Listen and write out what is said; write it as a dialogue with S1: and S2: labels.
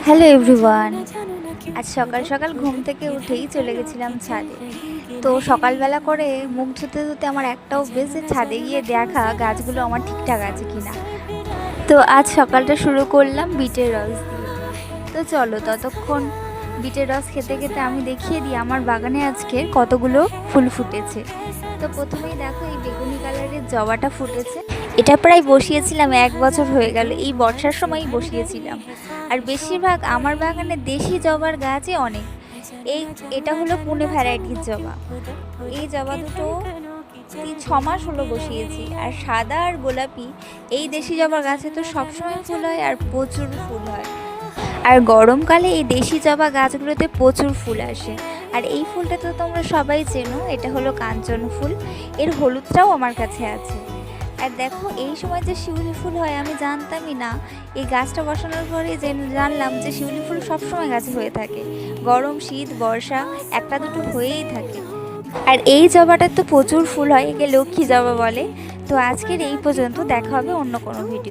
S1: Hello everyone. আজ সকাল সকাল ঘুম থেকে উঠেই চলে গেছিলাম ছাদে। তো সকালবেলা করে মুখ ধুতে ধুতে আমার একটা অভ্যেস যে ছাদে গিয়ে দেখা গাছগুলো আমার ঠিকঠাক আছে কিনা। তো আজ সকালটা শুরু করলাম বিটের রস দিয়ে। তো চলো ততক্ষণ বিটের রস খেতে খেতে আমি দেখিয়ে দিই আমার বাগানে আজকে কতগুলো ফুল ফুটেছে। তো প্রথমেই দেখো এই বেগুনি কালারের জবাটা ফুটেছে। এটা প্রায় বসিয়েছিলাম 1 বছর হয়ে গেল, এই বর্ষার সময়ই বসিয়েছিলাম। আর বেশিরভাগ আমার বাগানে দেশি জবার গাছই অনেক। এটা হলো পুনে ভ্যারাইটির জবা। এই জবা দুটো 6 মাস হলো বসিয়েছি। আর সাদা আর গোলাপি এই দেশি জবার গাছে তো সবসময় ফুল হয় আর প্রচুর ফুল হয়। আর গরমকালে এই দেশি জবা গাছগুলোতে প্রচুর ফুল আসে। আর এই ফুলটা তো তোমরা সবাই চেনো, এটা হলো কাঞ্চন ফুল। এর হলুদটাও আমার কাছে আছে। আর দেখো এই সময় যে শিউলি ফুল হয় আমি জানতামই না। এই গাছটা বসানোর পরে জানলাম যে শিউলি ফুল সবসময় গাছে হয়ে থাকে, গরম শীত বর্ষা একটা দুটো হয়েই থাকে। আর এই জবাটার তো প্রচুর ফুল হয়, একে লক্ষ্মী জবা বলে। তো আজকের এই পর্যন্ত, দেখা হবে অন্য কোনো ভিডিও।